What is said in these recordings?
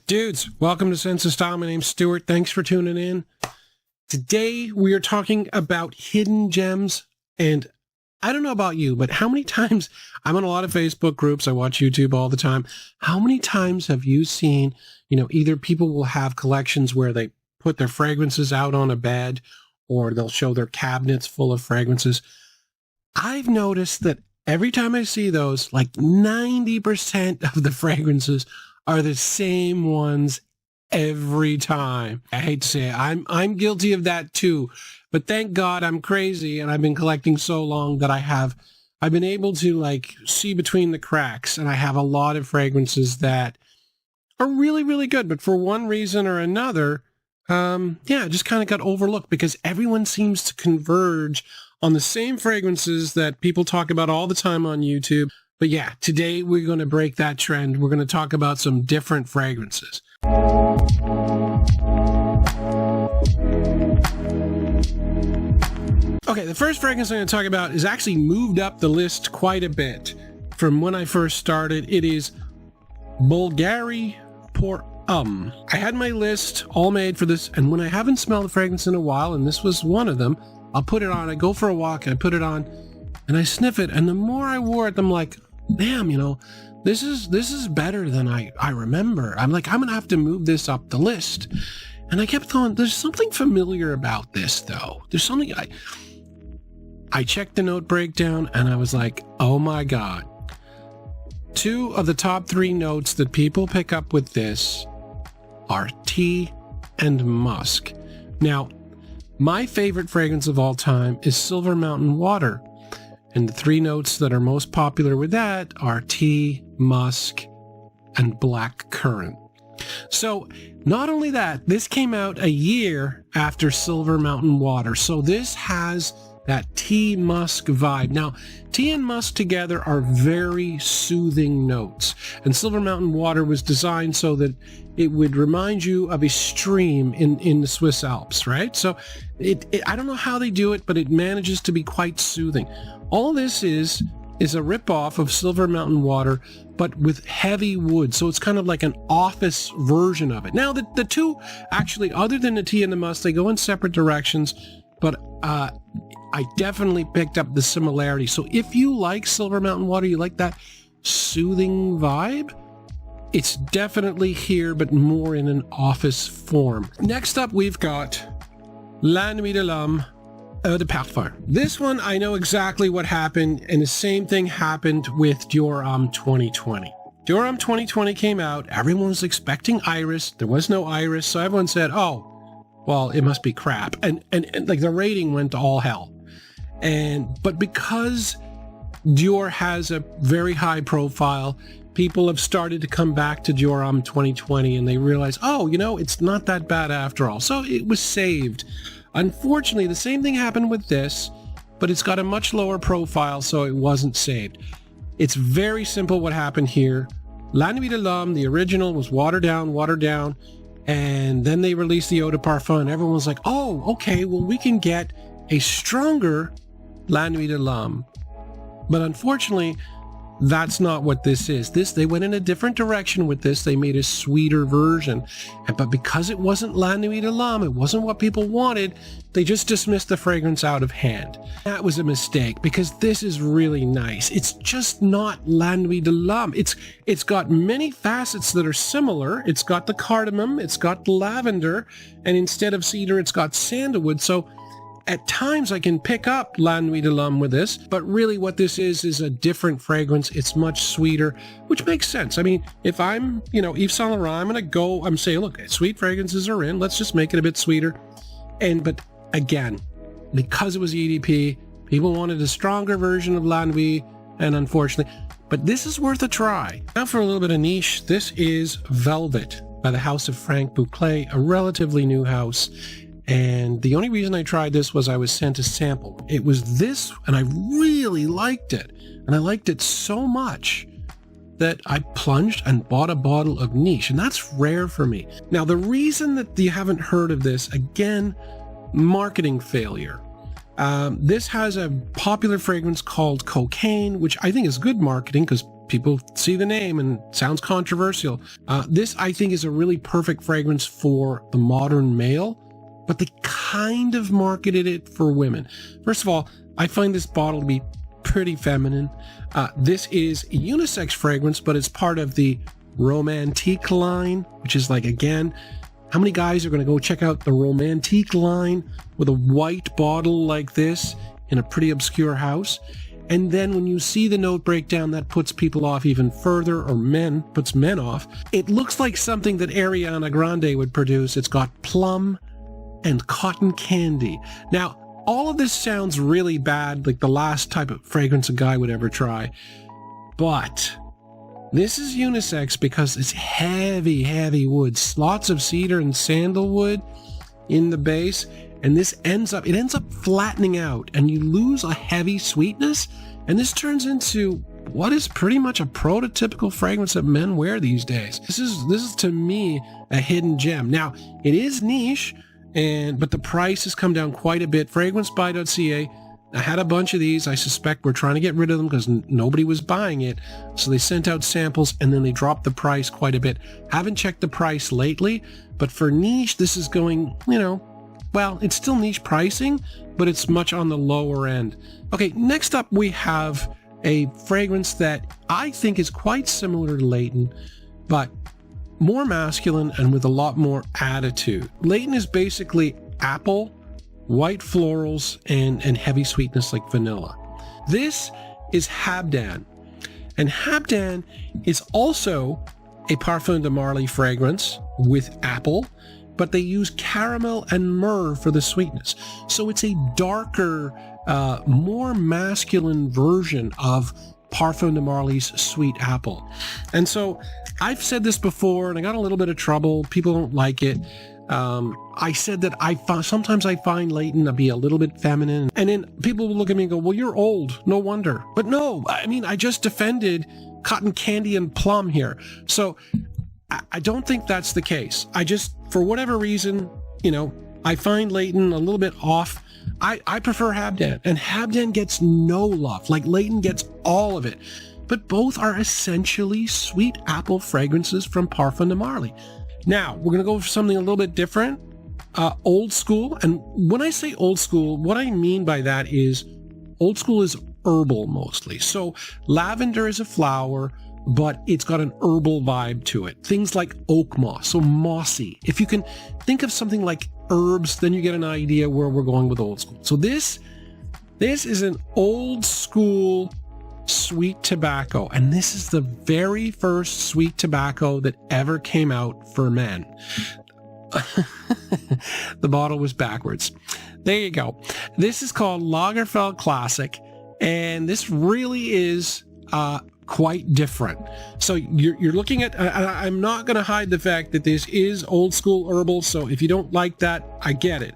Dudes, welcome to Sense of Style. My name's Stuart. Thanks for tuning in. Today, we are talking about hidden gems. And I don't know about you, but how many times, I'm on a lot of Facebook groups, I watch YouTube all the time. How many times have you seen, either people will have collections where they put their fragrances out on a bed, or they'll show their cabinets full of fragrances. I've noticed that every time I see those, like 90% of the fragrances are the same ones every time. I hate to say it. I'm guilty of that too, but thank God I'm crazy and I've been collecting so long that I've been able to see between the cracks, and I have a lot of fragrances that are really, really good, but for one reason or another, it just kind of got overlooked because everyone seems to converge on the same fragrances that people talk about all the time on YouTube. But yeah, today we're going to break that trend. We're going to talk about some different fragrances. Okay, the first fragrance I'm going to talk about is actually moved up the list quite a bit from when I first started. It is Bulgari pour Homme. I had my list all made for this, and when I haven't smelled a fragrance in a while, and this was one of them, I'll put it on, I go for a walk, and I put it on, and I sniff it, and the more I wore it, I'm like, damn, this is better than I remember. I'm like, I'm gonna have to move this up the list. And I kept going, there's something familiar about this though. There's something I checked the note breakdown and I was like, oh my God. 2 of the top 3 notes that people pick up with this are tea and musk. Now, my favorite fragrance of all time is Silver Mountain Water. And the 3 notes that are most popular with that are tea, musk, and black currant. So not only that, this came out a year after Silver Mountain Water. So this has that tea musk vibe. Now, tea and musk together are very soothing notes. And Silver Mountain Water was designed so that it would remind you of a stream in the Swiss Alps, right? So I don't know how they do it, but it manages to be quite soothing. All this is a ripoff of Silver Mountain Water, but with heavy wood. So it's kind of like an office version of it. Now, the two, actually, other than the tea and the musk, they go in separate directions, but I definitely picked up the similarity. So if you like Silver Mountain Water, you like that soothing vibe, it's definitely here, but more in an office form. Next up, we've got La Nuit Alum Eau de Parfum. This one, I know exactly what happened, and the same thing happened with Jora 2020. Jora 2020 came out, everyone was expecting iris, there was no iris, so everyone said, oh, well, it must be crap. And the rating went to all hell. But because Dior has a very high profile, people have started to come back to Jora 2020 and they realize, oh, it's not that bad after all. So it was saved. Unfortunately, the same thing happened with this, but it's got a much lower profile, so it wasn't saved. It's very simple what happened here. La Nuit Alum, the original, was watered down, and then they released the Eau de Parfum, and everyone was like, oh, okay, well, we can get a stronger La Nuit Alum. But unfortunately, that's not what this is. They went in a different direction with this. They made a sweeter version. But because it wasn't La Nuit Alum, it wasn't what people wanted, they just dismissed the fragrance out of hand. That was a mistake because this is really nice. It's just not La Nuit Alum. It's got many facets that are similar. It's got the cardamom, it's got the lavender, and instead of cedar, it's got sandalwood. So at times I can pick up La Nuit Alum with this, but really what this is a different fragrance. It's much sweeter, which makes sense. I mean, if I'm, Yves Saint Laurent, I'm saying, look, sweet fragrances are in, let's just make it a bit sweeter. But again, because it was EDP, people wanted a stronger version of La Nuit, and unfortunately, but this is worth a try. Now for a little bit of niche, this is Velvet by the House of Frank Bouclet, a relatively new house. And the only reason I tried this was I was sent a sample. It was this, and I really liked it. And I liked it so much that I plunged and bought a bottle of niche, and that's rare for me. Now, the reason that you haven't heard of this, again, marketing failure. This has a popular fragrance called Cocaine, which I think is good marketing because people see the name and it sounds controversial. This, I think, is a really perfect fragrance for the modern male, but they kind of marketed it for women. First of all, I find this bottle to be pretty feminine. This is a unisex fragrance, but it's part of the Romantique line, which is like, again, how many guys are going to go check out the Romantique line with a white bottle like this in a pretty obscure house? And then when you see the note breakdown, that puts people off even further, or puts men off. It looks like something that Ariana Grande would produce. It's got plum and cotton candy. Now, all of this sounds really bad, like the last type of fragrance a guy would ever try. But this is unisex because it's heavy, heavy woods. Lots of cedar and sandalwood in the base. And this ends up flattening out, and you lose a heavy sweetness. And this turns into what is pretty much a prototypical fragrance that men wear these days. This is to me a hidden gem. Now, it is niche, but the price has come down quite a bit. Fragrancebuy.ca, I had a bunch of these. I suspect we're trying to get rid of them because nobody was buying it. So they sent out samples and then they dropped the price quite a bit. Haven't checked the price lately, but for niche, this is going, well, it's still niche pricing, but it's much on the lower end. Okay, next up we have a fragrance that I think is quite similar to Leighton, but more masculine and with a lot more attitude. Leighton is basically apple, white florals, and heavy sweetness like vanilla. This is Hazdan, and Hazdan is also a Parfum de Marly fragrance with apple, but they use caramel and myrrh for the sweetness. So it's a darker, more masculine version of Parfum de Marly's sweet apple. And so I've said this before, and I got a little bit of trouble. People don't like it. I said that sometimes I find Leighton to be a little bit feminine, and then people will look at me and go, well, you're old, no wonder. But no, I mean, I just defended cotton candy and plum here. So I don't think that's the case. I just, for whatever reason, I find Leighton a little bit off. I prefer Hazdan, and Hazdan gets no love. Like Leighton gets all of it. But both are essentially sweet apple fragrances from Parfum de Marly. Now, we're going to go for something a little bit different, old school. And when I say old school, what I mean by that is old school is herbal mostly. So lavender is a flower, but it's got an herbal vibe to it. Things like oak moss, so mossy. If you can think of something like herbs, then you get an idea where we're going with old school. So this is an old school sweet tobacco, and this is the very first sweet tobacco that ever came out for men. The bottle was backwards. There you go. This is called Lagerfeld Classic, and this really is quite different. So you're looking at, I'm not going to hide the fact that this is old school herbal, so if you don't like that, I get it.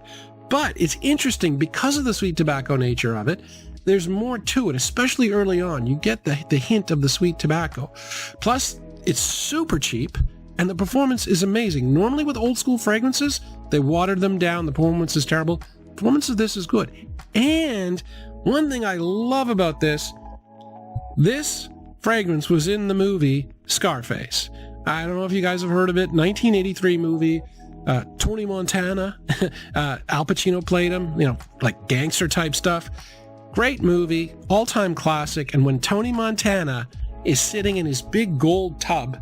But it's interesting because of the sweet tobacco nature of it. There's more to it, especially early on. You get the hint of the sweet tobacco. Plus, it's super cheap, and the performance is amazing. Normally with old school fragrances, they watered them down. The performance is terrible. The performance of this is good. And one thing I love about this fragrance was in the movie Scarface. I don't know if you guys have heard of it. 1983 movie. Tony Montana. Al Pacino played him. Like gangster type stuff. Great movie, all-time classic, and when Tony Montana is sitting in his big gold tub,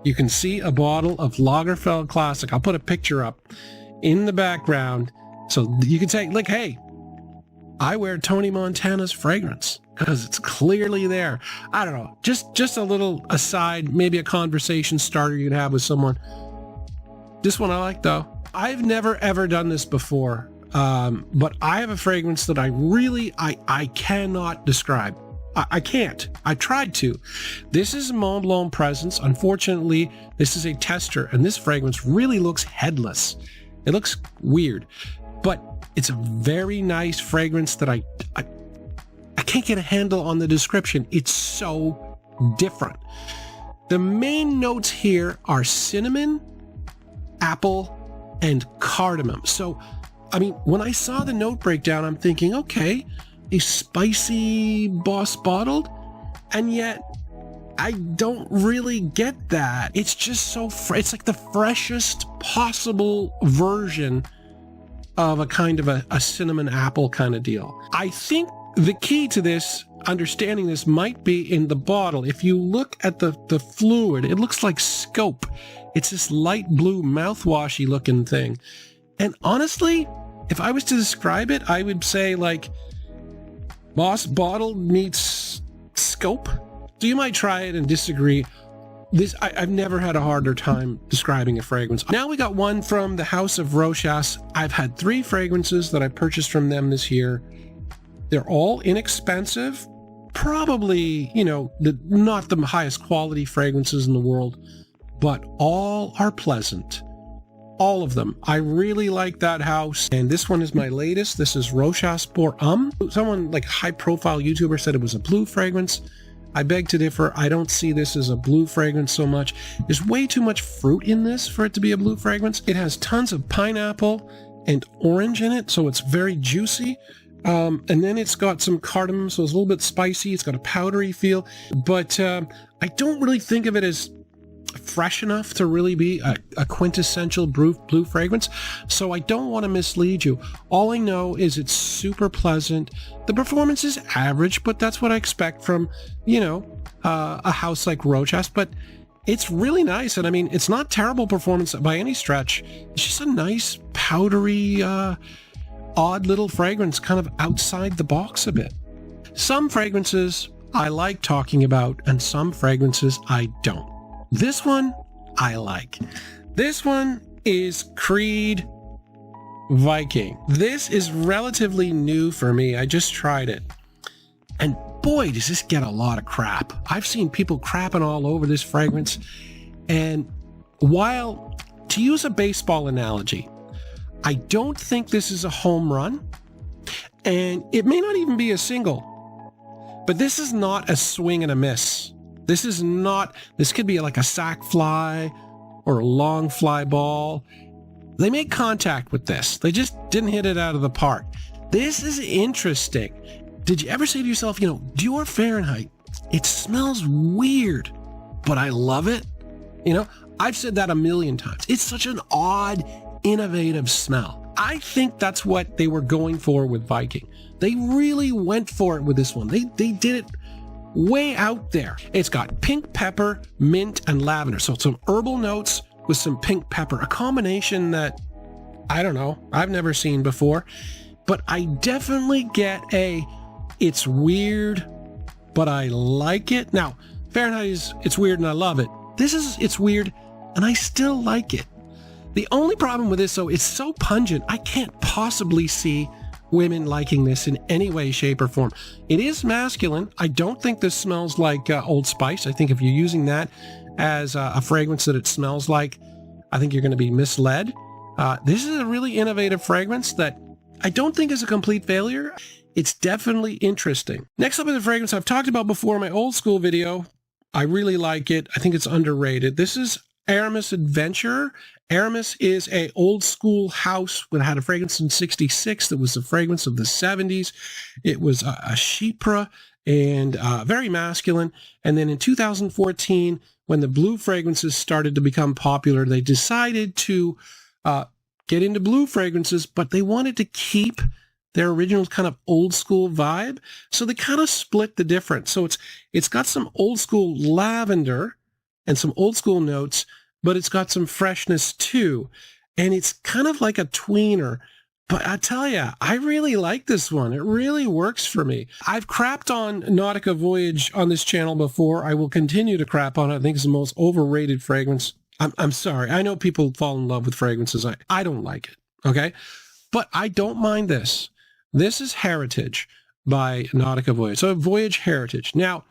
you can see a bottle of Lagerfeld Classic. I'll put a picture up in the background so you can say, like, hey, I wear Tony Montana's fragrance because it's clearly there. I don't know, just a little aside, maybe a conversation starter you'd have with someone. This one I like, though. I've never, ever done this before. But I have a fragrance that I cannot describe. I can't. I tried to. This is Mont Blanc Presence. Unfortunately, this is a tester, and this fragrance really looks headless. It looks weird, but it's a very nice fragrance that I can't get a handle on the description. It's so different. The main notes here are cinnamon, apple, and cardamom. So I mean, when I saw the note breakdown, I'm thinking, okay, a spicy Boss Bottled, and yet I don't really get that. It's just so it's like the freshest possible version of a kind of a cinnamon apple kind of deal. I think the key to this, understanding this, might be in the bottle. If you look at the fluid, it looks like Scope. It's this light blue mouthwashy looking thing. And honestly, if I was to describe it, I would say like Boss Bottle meets Scope. So you might try it and disagree. I've never had a harder time describing a fragrance. Now we got one from the House of Rocha. I've had 3 fragrances that I purchased from them this year. They're all inexpensive, probably, you know, not the highest quality fragrances in the world, but all are pleasant. All of them. I really like that house. And this one is my latest. This is Rocha Sport. Someone like high profile YouTuber said it was a blue fragrance. I beg to differ. I don't see this as a blue fragrance so much. There's way too much fruit in this for it to be a blue fragrance. It has tons of pineapple and orange in it, so it's very juicy. And then it's got some cardamom, so it's a little bit spicy. It's got a powdery feel, but I don't really think of it as fresh enough to really be a quintessential blue fragrance, so I don't want to mislead you. All I know is it's super pleasant. The performance is average, but that's what I expect from, you know, a house like Rocha, but it's really nice. And I mean, it's not terrible performance by any stretch. It's just a nice, powdery, odd little fragrance, kind of outside the box a bit. Some fragrances I like talking about, and some fragrances I don't. This one I like. This one is Creed Viking. This is relatively new for me. I just tried it. And boy, does this get a lot of crap. I've seen people crapping all over this fragrance. And while, to use a baseball analogy, I don't think this is a home run, and it may not even be a single, but this is not a swing and a miss. This could be like a sac fly or a long fly ball. They made contact with this. They just didn't hit it out of the park. This is interesting. Did you ever say to yourself, you know, Dior Fahrenheit, it smells weird, but I love it? You know, I've said that a million times. It's such an odd, innovative smell. I think that's what they were going for with Viking. They really went for it with this one. They did it way out there. It's got pink pepper, mint, and lavender. So some herbal notes with some pink pepper, a combination that, I don't know, I've never seen before. But I definitely get it's weird, but I like it. Now, Fahrenheit it's weird and I love it. It's weird and I still like it. The only problem with this, though, it's so pungent, I can't possibly see women liking this in any way, shape, or form. It is masculine. I don't think this smells like Old Spice. I think if you're using that as a fragrance that it smells like, I think you're going to be misled. This is a really innovative fragrance that I don't think is a complete failure. It's definitely interesting. Next up is a fragrance I've talked about before in my old school video. I really like it. I think it's underrated. This is Aramis Adventure. Aramis is a old school house that had a fragrance in '66 that was the fragrance of the '70s. It was a chypre and very masculine. And then in 2014, when the blue fragrances started to become popular, they decided to get into blue fragrances, but they wanted to keep their original kind of old school vibe. So they kind of split the difference. So it's got some old school lavender and some old school notes, but it's got some freshness too. And it's kind of like a tweener. But I tell you, I really like this one. It really works for me. I've crapped on Nautica Voyage on this channel before. I will continue to crap on it. I think it's the most overrated fragrance. I'm sorry. I know people fall in love with fragrances. I don't like it. Okay. But I don't mind this. This is Heritage by Nautica Voyage. So Voyage Heritage. Now,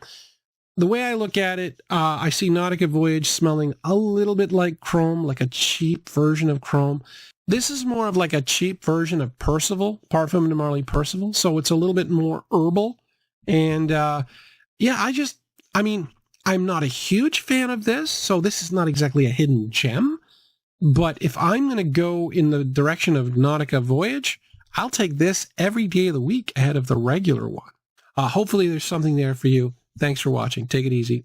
the way I look at it, I see Nautica Voyage smelling a little bit like Chrome, like a cheap version of Chrome. This is more of like a cheap version of Percival, Parfum de Marly Percival. So it's a little bit more herbal. And yeah, I'm not a huge fan of this. So this is not exactly a hidden gem. But if I'm going to go in the direction of Nautica Voyage, I'll take this every day of the week ahead of the regular one. Hopefully there's something there for you. Thanks for watching. Take it easy.